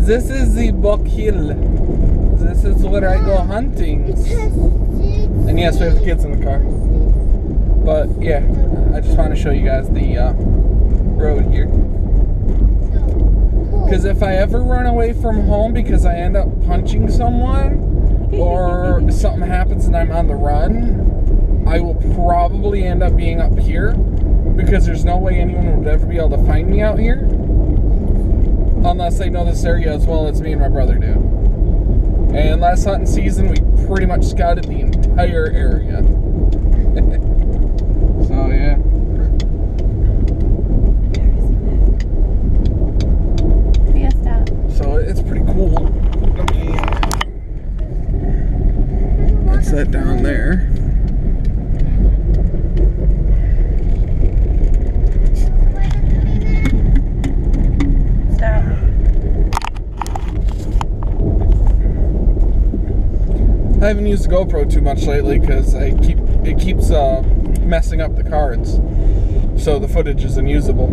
This is the Buck Hill. This is where I go hunting. And yes, we have the kids in the car. But yeah, I just want to show you guys the road here. Because if I ever run away from home because I end up punching someone or something happens and I'm on the run, I will probably end up being up here because there's no way anyone would ever be able to find me out here unless they know this area as well as me and my brother do. And last hunting season, we pretty much scouted the entire area. So yeah. So it's pretty cool. Let me that's that down there. Stop. I haven't used the GoPro too much lately because it keeps messing up the cards, so the footage is unusable.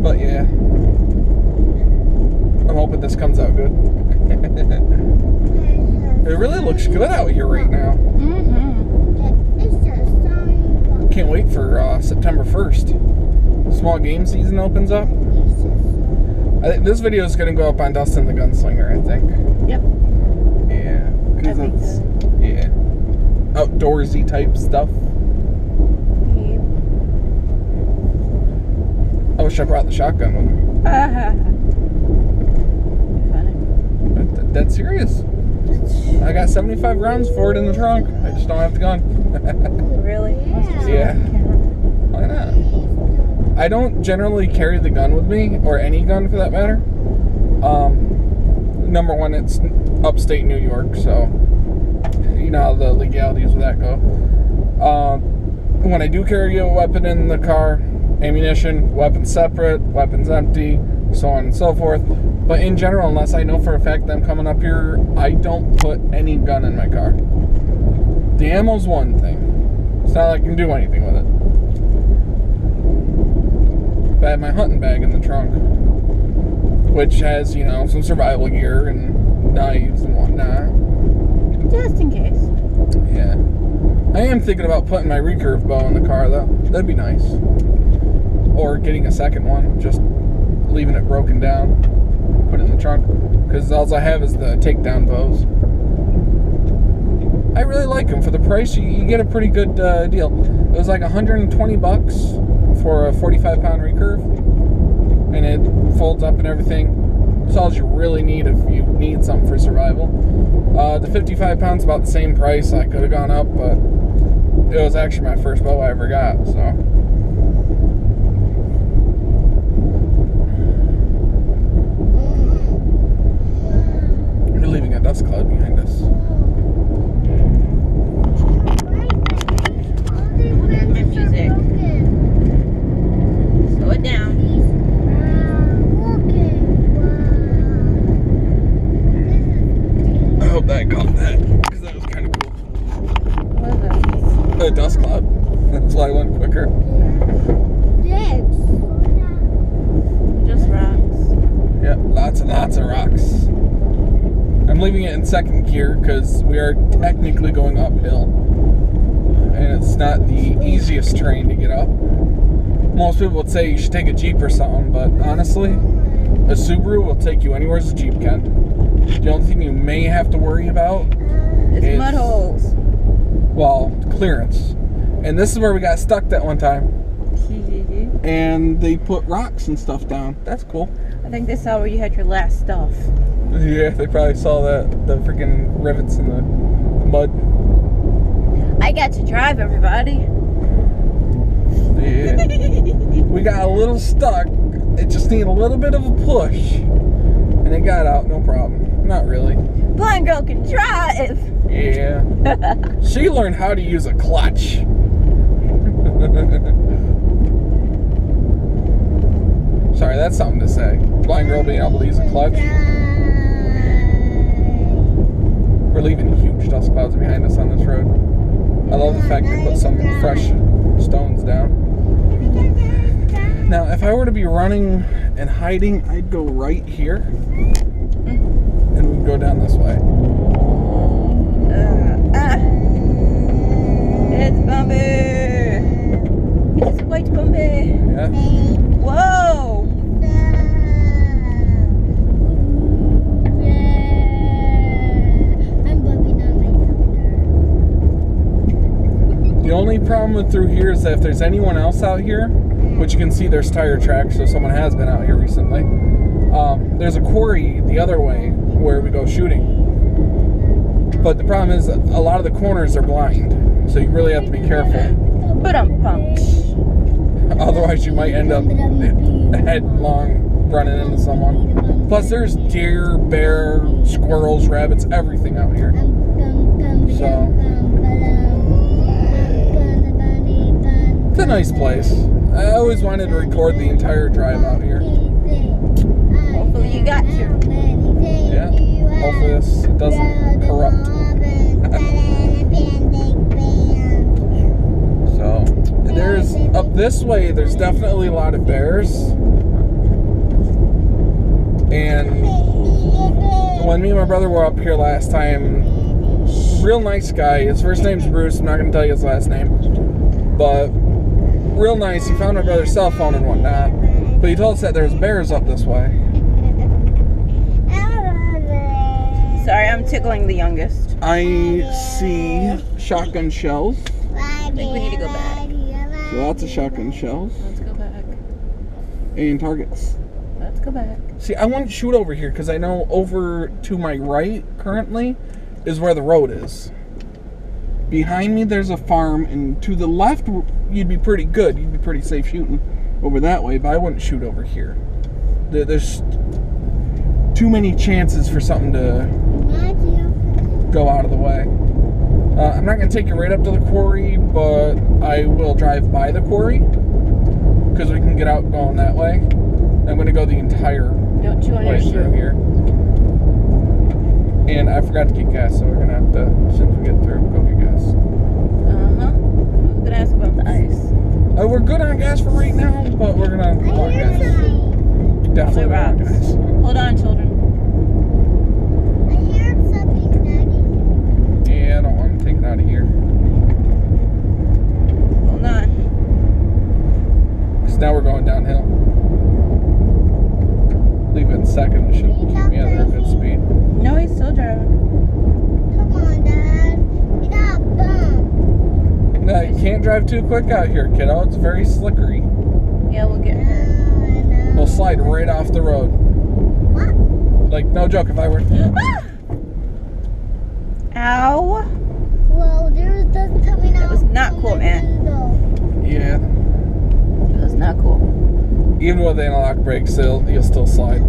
But yeah, I'm hoping this comes out good. It really looks good out here right now. Can't wait for September 1st. Small game season opens up. I think this video is going to go up on Dustin the Gunslinger, I think. Yep. Yeah. Because it's, yeah, outdoorsy type stuff. Yep. I wish I brought the shotgun with me. Funny. Dead serious. I got 75 rounds for it in the trunk. I just don't have the gun. Really? Yeah. Why not? I don't generally carry the gun with me, or any gun for that matter. Number one, it's upstate New York, so you know how the legalities of that go. When I do carry a weapon in the car, ammunition, weapons separate, weapons empty, so on and so forth. But in general, unless I know for a fact that I'm coming up here, I don't put any gun in my car. The ammo's one thing. It's not like I can do anything with it. But I have my hunting bag in the trunk, which has, you know, some survival gear and knives and whatnot. Just in case. Yeah. I am thinking about putting my recurve bow in the car, though. That'd be nice. Or getting a second one, just leaving it broken down, put it in the trunk. Because all I have is the takedown bows. I really like them. For the price, you get a pretty good deal. It was like $120 for a 45-pound recurve, and it folds up and everything. It's all you really need if you need something for survival. The 55 pounds about the same price. I could have gone up, but it was actually my first bow I ever got, so. We're leaving a dust cloud behind us. Music. Slow it down. I hope that I caught that, because that was kind of cool. What is that? A dust cloud. That's why I went quicker. Just rocks. Yeah, lots and lots of rocks. I'm leaving it in second gear because we are technically going uphill. And it's not the easiest terrain to get up. Most people would say you should take a Jeep or something, but honestly, a Subaru will take you anywhere as a Jeep can. The only thing you may have to worry about is mud holes. Well, clearance. And this is where we got stuck that one time. And they put rocks and stuff down. That's cool. I think they saw where you had your last stuff. Yeah, they probably saw that, the freaking rivets in the mud. I got to drive, everybody. Yeah. We got a little stuck. It just needed a little bit of a push. And it got out, no problem. Not really. Blind girl can drive. Yeah. She learned how to use a clutch. Sorry, that's something to say. Blind girl being able to use a clutch. We're leaving huge dust clouds behind us on this road. I love the fact they put some fresh stones down. Now, if I were to be running and hiding, I'd go right here. And we'd go down this way. It's bumpy. It's quite bumpy. Yeah. Whoa. The only problem with through here is that if there's anyone else out here, which you can see there's tire tracks, so someone has been out here recently. There's a quarry the other way where we go shooting. But the problem is a lot of the corners are blind, so you really have to be careful. But I'm pumped. Otherwise you might end up headlong running into someone. Plus there's deer, bear, squirrels, rabbits, everything out here. So it's a nice place. I always wanted to record the entire drive out here. Hopefully you got to. Yeah. Hopefully this doesn't corrupt. So there's up this way, there's definitely a lot of bears. And when me and my brother were up here last time, real nice guy. His first name's Bruce. I'm not going to tell you his last name. But real nice. He found my brother's cell phone and whatnot. But he told us that there's bears up this way. Sorry, I'm tickling the youngest. I see shotgun shells. I think we need to go back. So lots of shotgun shells. Let's go back. And targets. Let's go back. See, I wouldn't shoot over here because I know over to my right currently is where the road is. Behind me there's a farm, and to the left you'd be pretty good. You'd be pretty safe shooting over that way, but I wouldn't shoot over here. There's too many chances for something to go out of the way. I'm not going to take you right up to the quarry, but I will drive by the quarry because we can get out going that way. I'm going to go the entire way through here. And I forgot to get gas, so we're going to have to, as soon as we get through, go get gas. I was going to ask about the ice. We're good on gas for right now, but we're going to want gas. Definitely want gas. Hold on, children. I hear something, Daddy. Yeah, I don't want to take it out of here. Hold on. Because now we're going downhill. Leave it in second. It should keep me at a good speed. No, he's still driving. Come on, Dad. You got a bump. No, you can't drive too quick out here, kiddo. It's very slickery. Yeah, we'll get her. We'll slide right off the road. What? Like, no joke, if I were... Ow. Well, there's dust coming out. That was not cool, man. Yeah. It was not cool. Even with analog brakes, you'll still slide.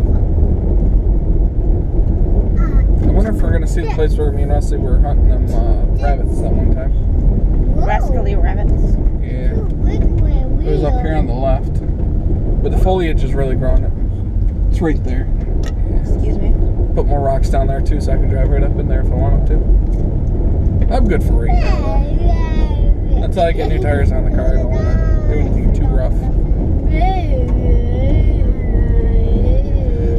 I wonder if we're going to see the place where me and Wesley were hunting them rabbits that one time. Rascally rabbits. Yeah. It was up here on the left. But the foliage is really growing. It's right there. Excuse me. Put more rocks down there too so I can drive right up in there if I want to. I'm good for right now though. Until I get new tires on the car, I don't want to do anything too rough.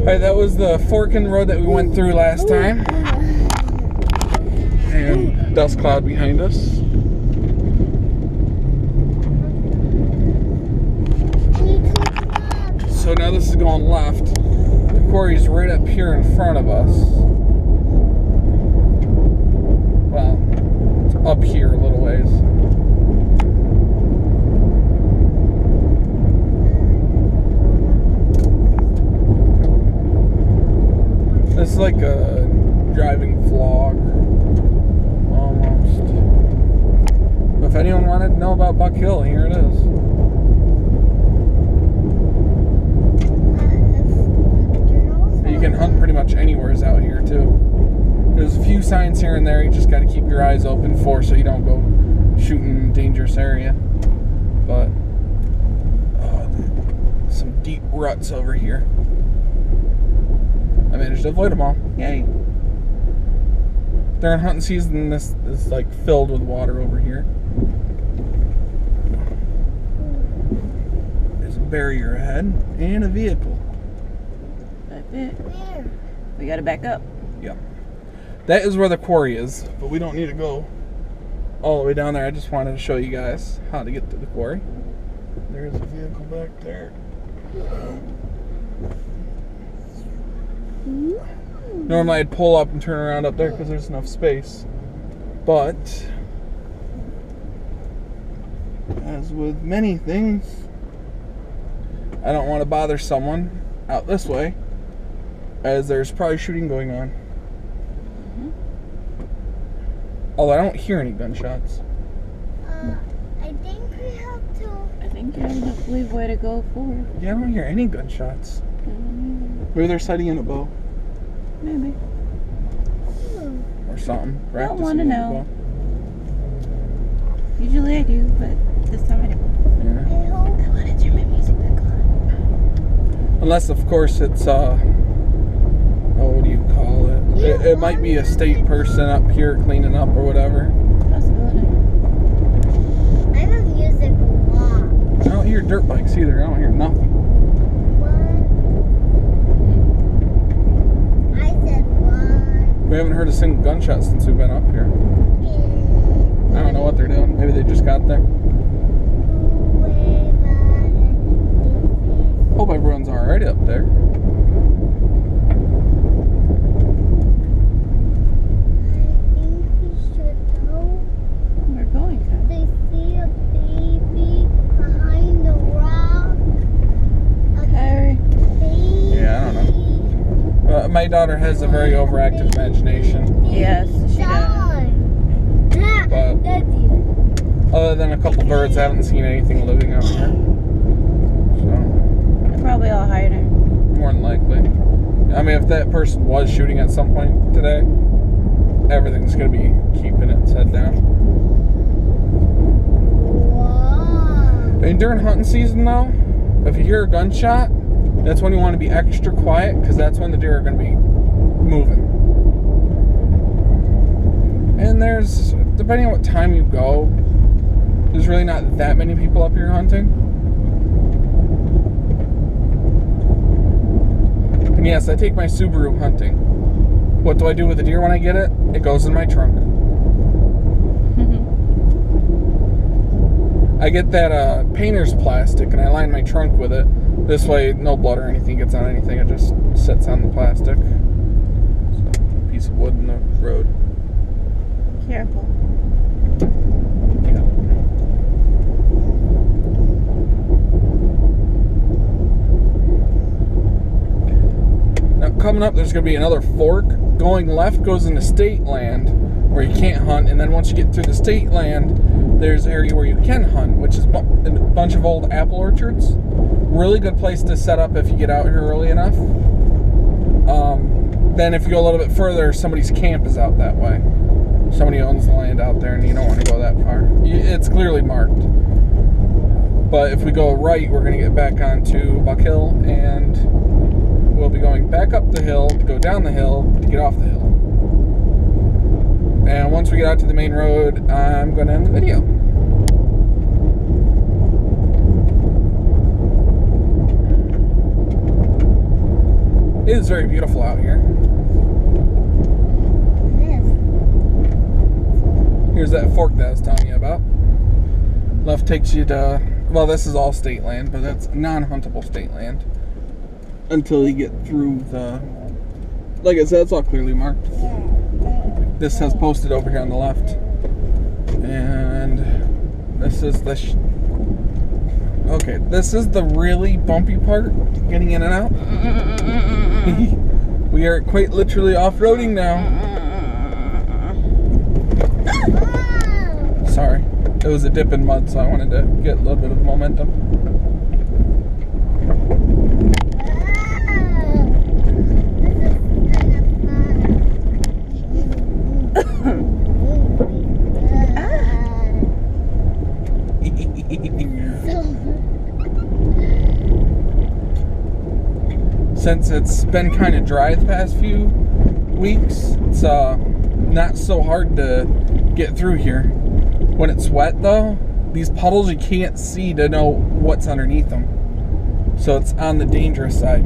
Alright, that was the fork in the road that we went through last time. And dust cloud behind us. So now this is going left. The quarry's right up here in front of us. Well, it's up here a little ways. This is like a driving vlog, almost. If anyone wanted to know about Buck Hill, here it is. You can hunt pretty much anywheres out here too. There's a few signs here and there you just got to keep your eyes open for so you don't go shooting in a dangerous area. But some deep ruts over here. I managed to avoid them all. Yay. During hunting season, this is like filled with water over here. There's a barrier ahead and a vehicle. That's it. Where? We gotta back up. Yep. That is where the quarry is, but we don't need to go all the way down there. I just wanted to show you guys how to get to the quarry. There's a vehicle back there. Normally I'd pull up and turn around up there because there's enough space. But, as with many things, I don't want to bother someone out this way, as there's probably shooting going on. Although I don't hear any gunshots. I think we have to. I think you have enough leeway to go forward. Yeah, I don't hear any gunshots. Maybe they're sighting in a bow Maybe. Hmm. or something. Don't Practicing wanna with a know. bow. Usually I do, but this time I don't. Yeah. I hope. I want to turn my music back on. Unless, of course, it's what do you call it? It might be a state person up here cleaning up or whatever. Possibility. I love music a lot. I don't hear dirt bikes either. I don't hear nothing. What? I said what? We haven't heard a single gunshot since we've been up here. I don't know what they're doing. Maybe they just got there. Hope everyone's alright up there. We're going to. They see a baby behind the rock. Harry. Yeah, I don't know. My daughter has a very overactive imagination. Yes, she does. But That's you. other than a couple birds, I haven't seen anything living up here. So, They're probably all hiding. more than likely. I mean, if that person was shooting at some point today, everything's going to be keeping its head down. Wow. And during hunting season, though, if you hear a gunshot, that's when you want to be extra quiet, because that's when the deer are going to be moving. And there's, depending on what time you go, there's really not that many people up here hunting. And yes, I take my Subaru hunting. What do I do with the deer when I get it? It goes in my trunk. I get that painter's plastic and I line my trunk with it. This way, no blood or anything gets on anything. It just sits on the plastic. So, piece of wood in the road. Careful. Yeah. Now, coming up, there's going to be another fork. Going left goes into state land where you can't hunt. And then once you get through the state land, there's an area where you can hunt, which is a bunch of old apple orchards. Really good place to set up if you get out here early enough. Then if you go a little bit further, somebody's camp is out that way. Somebody owns the land out there and you don't want to go that far. It's clearly marked. But if we go right, we're going to get back onto Buck Hill, and we'll be going back up the hill to go down the hill to get off the hill. And once we get out to the main road, I'm going to end the video. It is very beautiful out here. Here's that fork that I was telling you about. Left takes you to, well, this is all state land, but that's non-huntable state land. Until you get through the, like I said, it's all clearly marked. This says posted over here on the left. And this is the, okay, this is the really bumpy part, getting in and out. We are quite literally off-roading now. Sorry, it was a dip in mud, so I wanted to get a little bit of momentum. Since it's been kind of dry the past few weeks, it's not so hard to get through here. When it's wet though, these puddles you can't see to know what's underneath them. So it's on the dangerous side.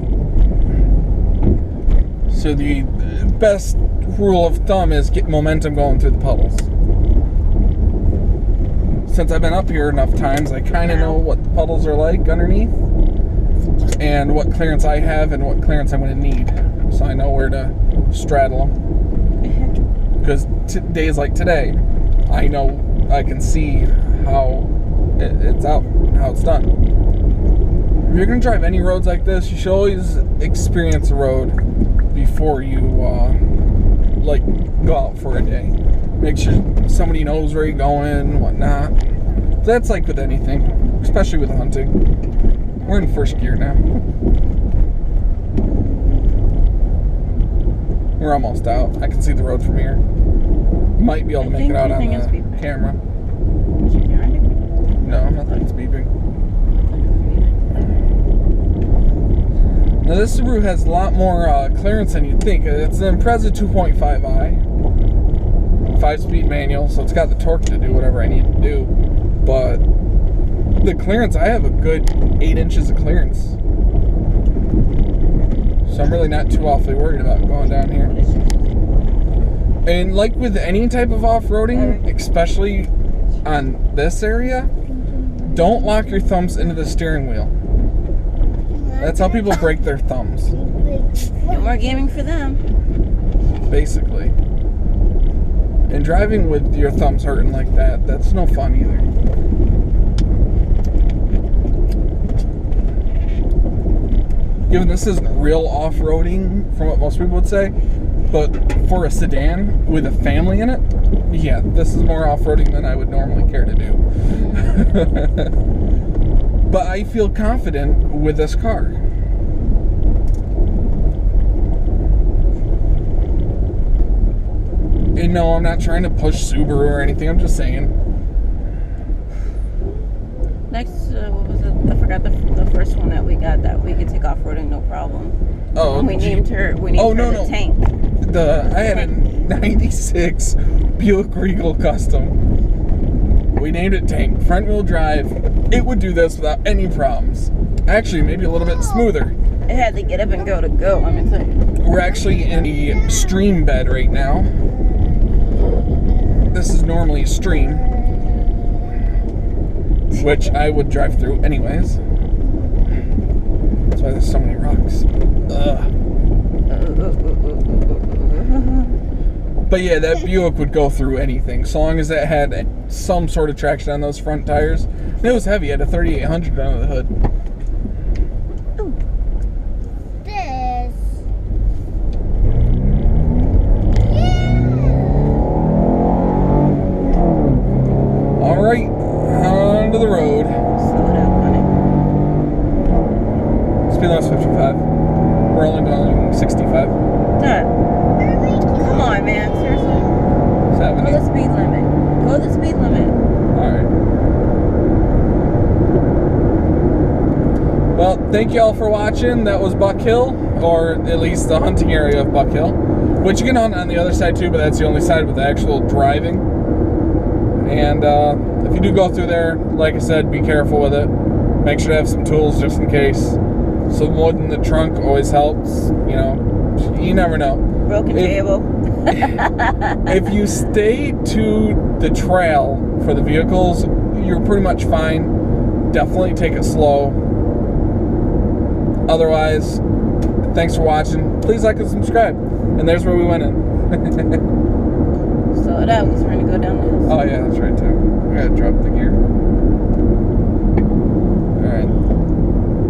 So the best rule of thumb is get momentum going through the puddles. Since I've been up here enough times, I kind of know what the puddles are like underneath and what clearance I have and what clearance I'm going to need. So I know where to straddle them. Because days like today, I know I can see how it's out, how it's done. If you're going to drive any roads like this, you should always experience a road before you go out for a day. Make sure somebody knows where you're going, whatnot. That's like with anything, especially with hunting. We're in first gear now. We're almost out. I can see the road from here. Might be able to make it out on the camera. No, nothing's beeping. Now this Subaru has a lot more clearance than you'd think. It's an Impreza 2.5i, 5-speed manual, so it's got the torque to do whatever I need to do. But the clearance, I have a good 8 inches of clearance, so I'm really not too awfully worried about going down here. And like with any type of off-roading, especially on this area, don't lock your thumbs into the steering wheel. That's how people break their thumbs. No more gaming for them. Basically. And driving with your thumbs hurting like that, that's no fun either. Given this isn't real off-roading, from what most people would say, but for a sedan with a family in it, yeah, this is more off-roading than I would normally care to do. But I feel confident with this car. And no, I'm not trying to push Subaru or anything, I'm just saying. Next, what was it? I forgot the first one that we got that we could take off-roading no problem. Oh, we named her the Tank. I had a 96 Buick Regal Custom. We named it Tank. Front wheel drive. It would do this without any problems. Actually, maybe a little bit smoother. It had to get up and go to go, let me tell you. We're actually in the stream bed right now. This is normally a stream, which I would drive through anyways. That's why there's so many rocks. Ugh. But yeah, that Buick would go through anything, so long as it had some sort of traction on those front tires. And it was heavy, it had a 3800 under the hood. This. Alright, onto the road. Slow it up, honey. Speed limit's 55. We're only going 65. Dad, come on, man. Seriously. 70. Go the speed limit. Go the speed limit. Alright. Well, thank you all for watching. That was Buck Hill, or at least the hunting area of Buck Hill. Which you can hunt on the other side too, but that's the only side with the actual driving. And if you do go through there, like I said, be careful with it. Make sure to have some tools just in case. Some wood in the trunk always helps. You know, you never know. Broken table. If you stay to the trail for the vehicles, you're pretty much fine. Definitely take it slow. Otherwise, thanks for watching. Please like and subscribe. And there's where we went in. Slow it up because we're going to go down the hill. Oh yeah, that's right too. We gotta drop the gear. Alright.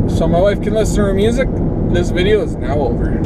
So my wife can listen to her music. This video is now over.